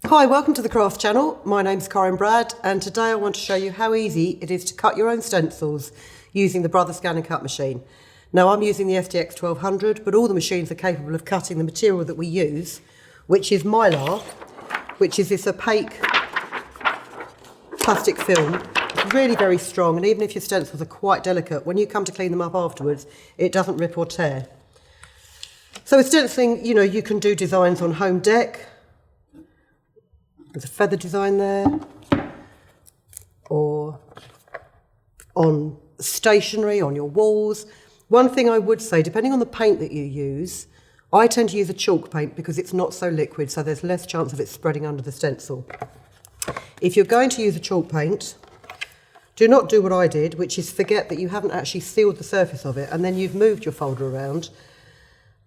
Hi, welcome to the Craft Channel. My name's Corinne Bradd, and today I want to show you how easy it is to cut your own stencils using the Brother ScanNCut machine. Now, I'm using the SDX1200, but all the machines are capable of cutting the material that we use, which is mylar, which is this opaque plastic film. It's really very strong, and even if your stencils are quite delicate, when you come to clean them up afterwards, it doesn't rip or tear. So with stenciling, you can do designs on home deck. There's a feather design there, or on stationery, on your walls. One thing I would say, depending on the paint that you use, I tend to use a chalk paint because it's not so liquid, so there's less chance of it spreading under the stencil. If you're going to use a chalk paint, do not do what I did, which is forget that you haven't actually sealed the surface of it, and then you've moved your folder around.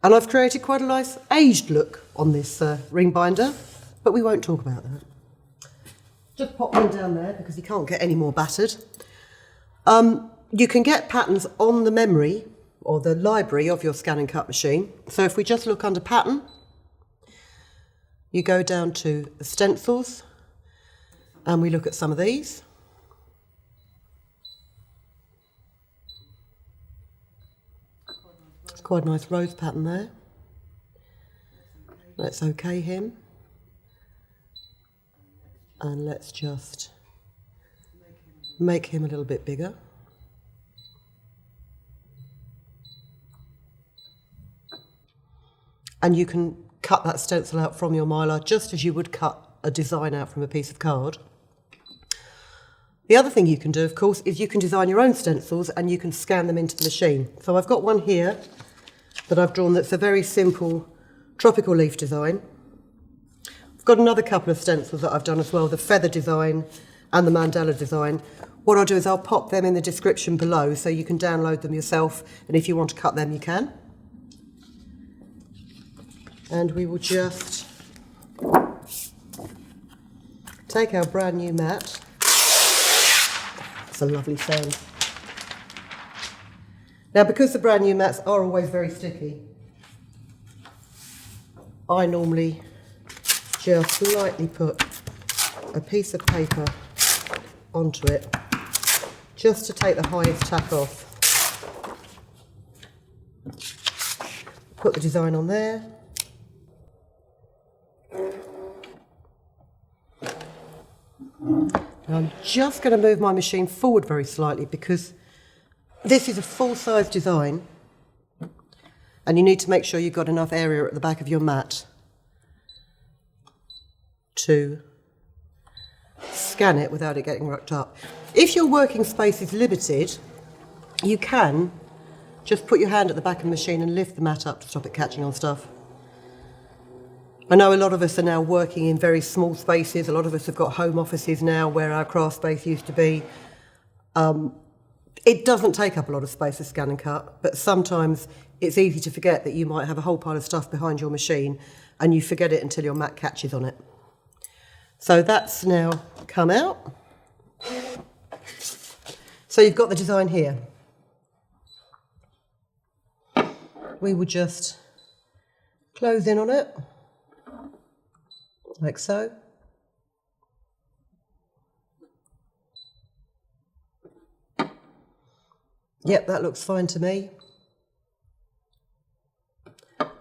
And I've created quite a nice aged look on this ring binder. But we won't talk about that. Just pop one down there because you can't get any more battered. You can get patterns on the memory or the library of your ScanNCut machine. So if we just look under pattern, you go down to the stencils and we look at some of these. It's quite a nice rose pattern there. Let's OK him. And let's just make him a little bit bigger. And you can cut that stencil out from your mylar just as you would cut a design out from a piece of card. The other thing you can do, of course, is you can design your own stencils and you can scan them into the machine. So I've got one here that I've drawn that's a very simple tropical leaf design. Got another couple of stencils that I've done as well, the feather design and the mandala design. What I'll do is I'll pop them in the description below so you can download them yourself, and if you want to cut them you can. And we will just take our brand new mat. It's a lovely sound. Now, because the brand new mats are always very sticky, I normally just lightly put a piece of paper onto it just to take the highest tack off. Put the design on there. Now I'm just going to move my machine forward very slightly because this is a full-size design and you need to make sure you've got enough area at the back of your mat to scan it without it getting rucked up. If your working space is limited, you can just put your hand at the back of the machine and lift the mat up to stop it catching on stuff. I know a lot of us are now working in very small spaces. A lot of us have got home offices now where our craft space used to be. It doesn't take up a lot of space to scan and cut, but sometimes it's easy to forget that you might have a whole pile of stuff behind your machine and you forget it until your mat catches on it. So that's now come out. So you've got the design here. We will just close in on it, like so. Yep, that looks fine to me.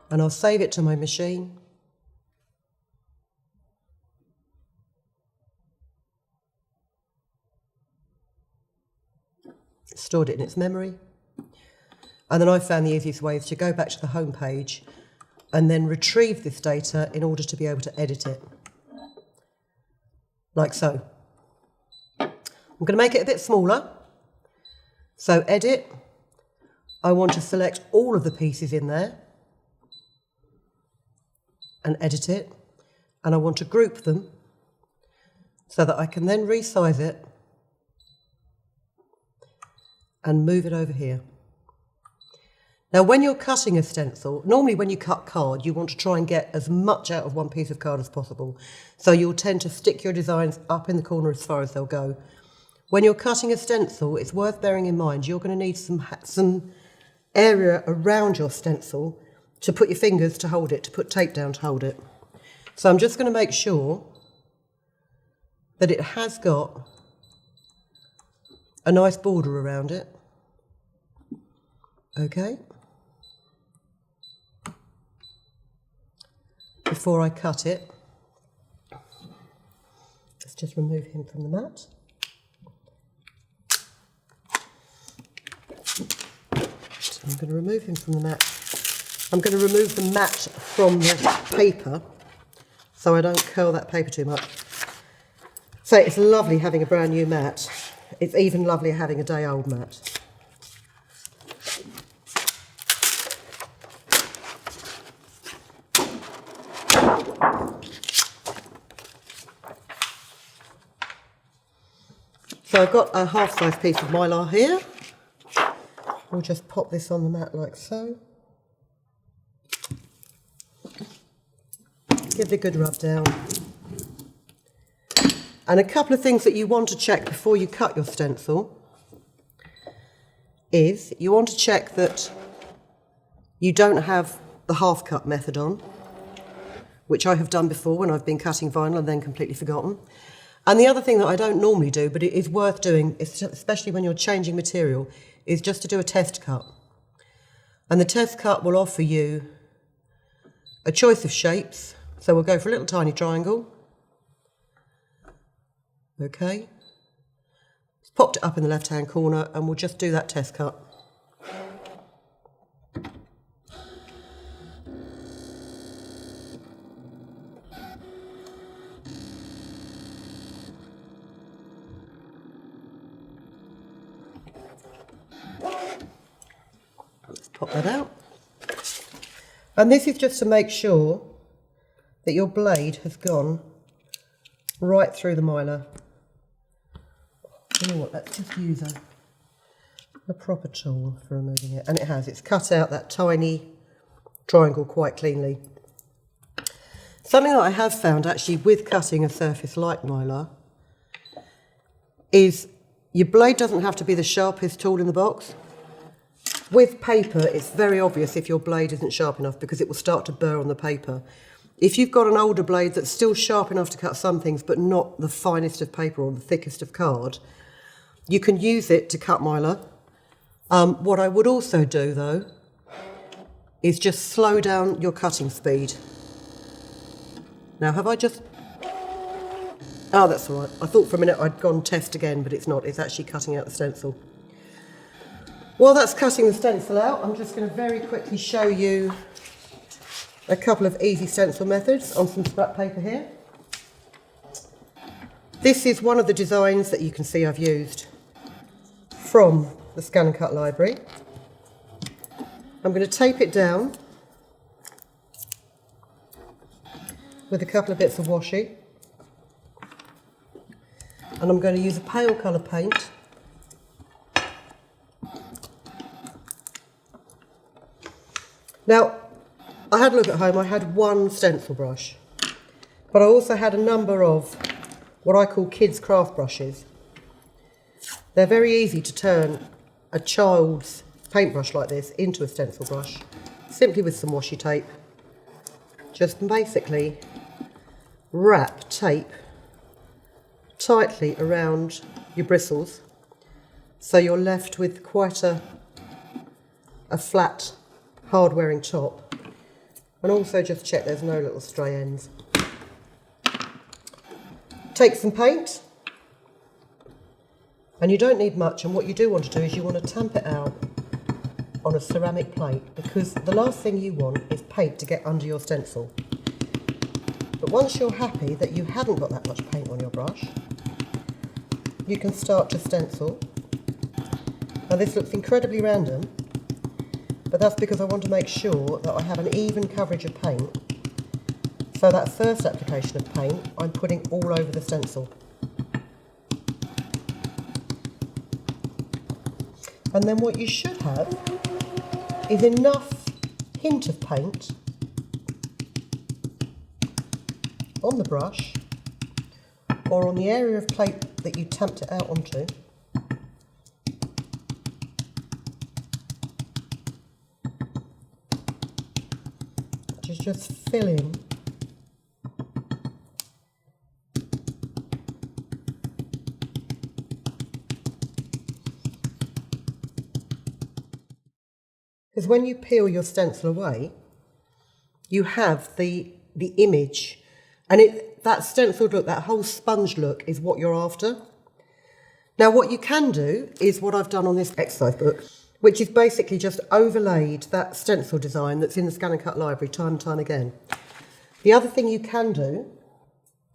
And I'll save it to my machine. Stored it in its memory. And then I found the easiest way is to go back to the home page and then retrieve this data in order to be able to edit it. Like so. I'm going to make it a bit smaller. So edit. I want to select all of the pieces in there and edit it. And I want to group them so that I can then resize it and move it over here. Now, when you're cutting a stencil, normally when you cut card, you want to try and get as much out of one piece of card as possible. So you'll tend to stick your designs up in the corner as far as they'll go. When you're cutting a stencil, it's worth bearing in mind you're going to need some area around your stencil to put your fingers to hold it, to put tape down to hold it. So I'm just going to make sure that it has got a nice border around it. Okay. Before I cut it, let's just remove him from the mat. So I'm going to remove him from the mat. I'm going to remove the mat from the paper so I don't curl that paper too much. So it's lovely having a brand new mat. It's even lovelier having a day old mat. So I've got a half-size piece of mylar here. We'll just pop this on the mat like so. Give it a good rub down. And a couple of things that you want to check before you cut your stencil is you want to check that you don't have the half cut method on, which I have done before when I've been cutting vinyl and then completely forgotten. And the other thing that I don't normally do, but it is worth doing, especially when you're changing material, is just to do a test cut. And the test cut will offer you a choice of shapes. So we'll go for a little tiny triangle. Okay. Just popped it up in the left-hand corner and we'll just do that test cut. Let's pop that out. And this is just to make sure that your blade has gone right through the mylar. You know what, let's just use a proper tool for removing it. And it has, it's cut out that tiny triangle quite cleanly. Something that I have found actually with cutting a surface like mylar is your blade doesn't have to be the sharpest tool in the box. With paper, it's very obvious if your blade isn't sharp enough because it will start to burr on the paper. If you've got an older blade that's still sharp enough to cut some things but not the finest of paper or the thickest of card, you can use it to cut mylar. What I would also do though is just slow down your cutting speed. Now have I just... Oh, that's all right. I thought for a minute I'd gone test again, but it's not. It's actually cutting out the stencil. While that's cutting the stencil out, I'm just going to very quickly show you a couple of easy stencil methods on some scrap paper here. This is one of the designs that you can see I've used from the ScanNCut library. I'm going to tape it down with a couple of bits of washi, and I'm going to use a pale colour paint . Now, I had a look at home, I had one stencil brush, but I also had a number of what I call kids' craft brushes. They're very easy to turn a child's paintbrush like this into a stencil brush, simply with some washi tape. Just basically wrap tape tightly around your bristles so you're left with quite a flat, hard-wearing top, and also just check there's no little stray ends. Take some paint, and you don't need much, and what you do want to do is you want to tamp it out on a ceramic plate, because the last thing you want is paint to get under your stencil. But once you're happy that you haven't got that much paint on your brush, you can start to stencil. Now this looks incredibly random, but that's because I want to make sure that I have an even coverage of paint. So that first application of paint, I'm putting all over the stencil. And then what you should have is enough hint of paint on the brush or on the area of plate that you tamped it out onto just fill in Because when you peel your stencil away, you have the image, and that stenciled look, that whole sponge look is what you're after. Now what you can do is what I've done on this exercise book, which is basically just overlaid that stencil design that's in the ScanNCut library time and time again. The other thing you can do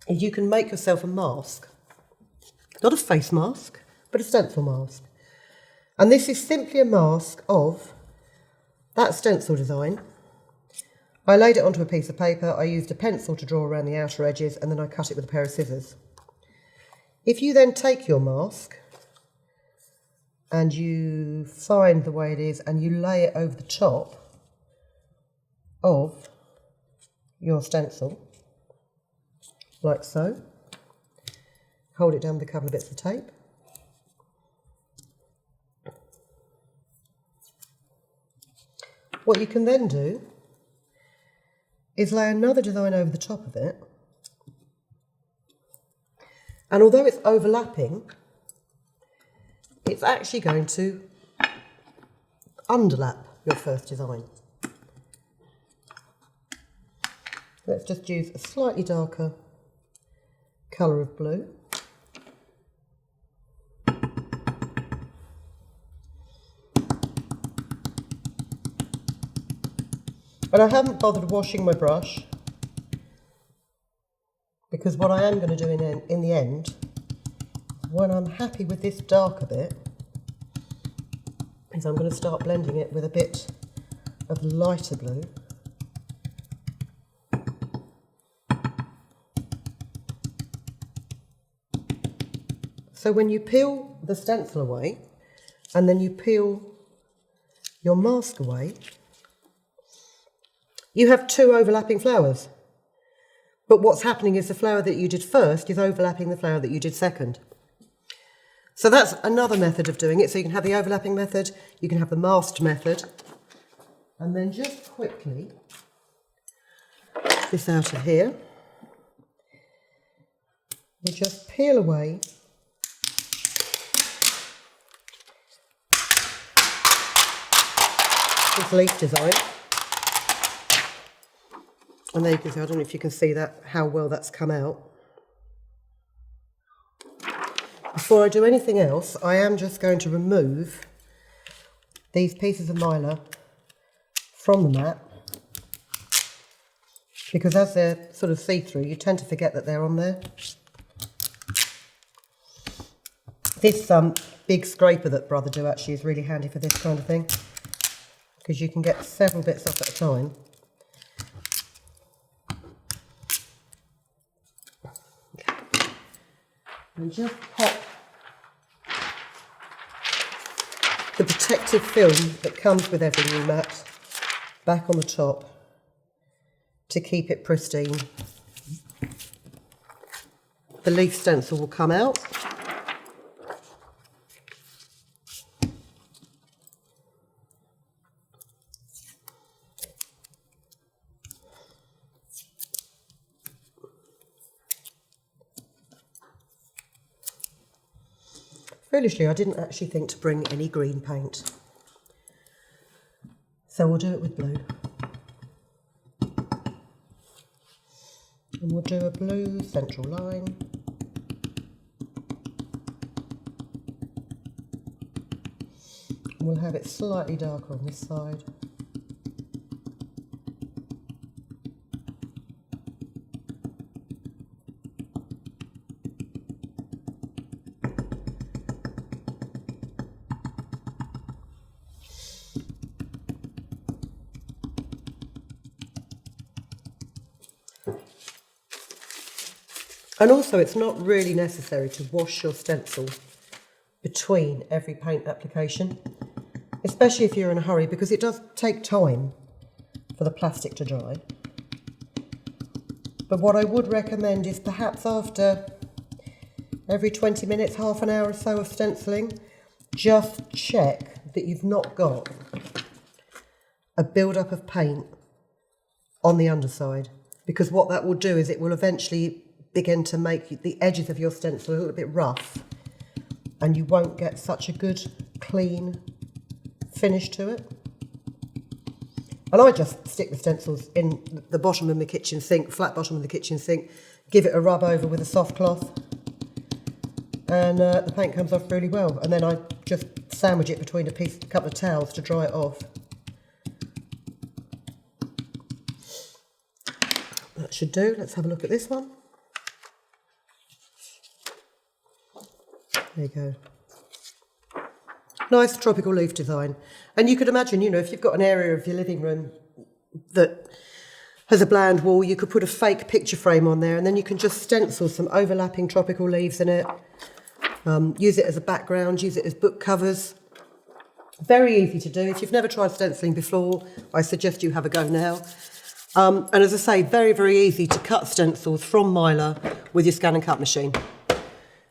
is you can make yourself a mask. Not a face mask, but a stencil mask. And this is simply a mask of that stencil design. I laid it onto a piece of paper, I used a pencil to draw around the outer edges, and then I cut it with a pair of scissors. If you then take your mask and you find the way it is and you lay it over the top of your stencil, like so, hold it down with a couple of bits of tape, what you can then do is lay another design over the top of it, and although it's overlapping, it's actually going to underlap your first design. Let's just use a slightly darker colour of blue. And I haven't bothered washing my brush, because what I am going to do in the end, when I'm happy with this darker bit, is I'm going to start blending it with a bit of lighter blue. So when you peel the stencil away, and then you peel your mask away, you have two overlapping flowers. But what's happening is the flower that you did first is overlapping the flower that you did second. So that's another method of doing it. So you can have the overlapping method, you can have the masked method. And then just quickly, this out of here, you just peel away this leaf design. And there you can see, I don't know if you can see that, how well that's come out. Before I do anything else, I am just going to remove these pieces of mylar from the mat, because as they're sort of see-through, you tend to forget that they're on there. This big scraper that Brother do actually is really handy for this kind of thing, because you can get several bits off at a time. And just pop the protective film that comes with every new mat back on the top to keep it pristine. The leaf stencil will come out. Foolishly, I didn't actually think to bring any green paint, so we'll do it with blue. And we'll do a blue central line. And we'll have it slightly darker on this side. And also, it's not really necessary to wash your stencil between every paint application, especially if you're in a hurry, because it does take time for the plastic to dry. But what I would recommend is perhaps after every 20 minutes, half an hour or so of stenciling, just check that you've not got a build-up of paint on the underside, because what that will do is it will eventually begin to make the edges of your stencil a little bit rough, and you won't get such a good, clean finish to it. And I just stick the stencils in the bottom of my kitchen sink, flat bottom of the kitchen sink, give it a rub over with a soft cloth, and the paint comes off really well. And then I just sandwich it between a couple of towels to dry it off. That should do. Let's have a look at this one. There you go. Nice tropical leaf design. And you could imagine, you know, if you've got an area of your living room that has a bland wall, you could put a fake picture frame on there, and then you can just stencil some overlapping tropical leaves in it. Use it as a background, use it as book covers. Very easy to do. If you've never tried stenciling before, I suggest you have a go now. And as I say, very, very easy to cut stencils from mylar with your ScanNCut machine.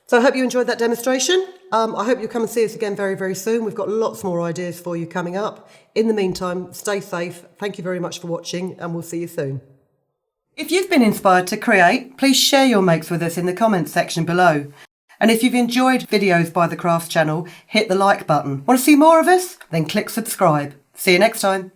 So I hope you enjoyed that demonstration. I hope you'll come and see us again very, very soon. We've got lots more ideas for you coming up. In the meantime, stay safe. Thank you very much for watching, and we'll see you soon. If you've been inspired to create, please share your makes with us in the comments section below. And if you've enjoyed videos by the Crafts channel, hit the like button. Want to see more of us? Then click subscribe. See you next time.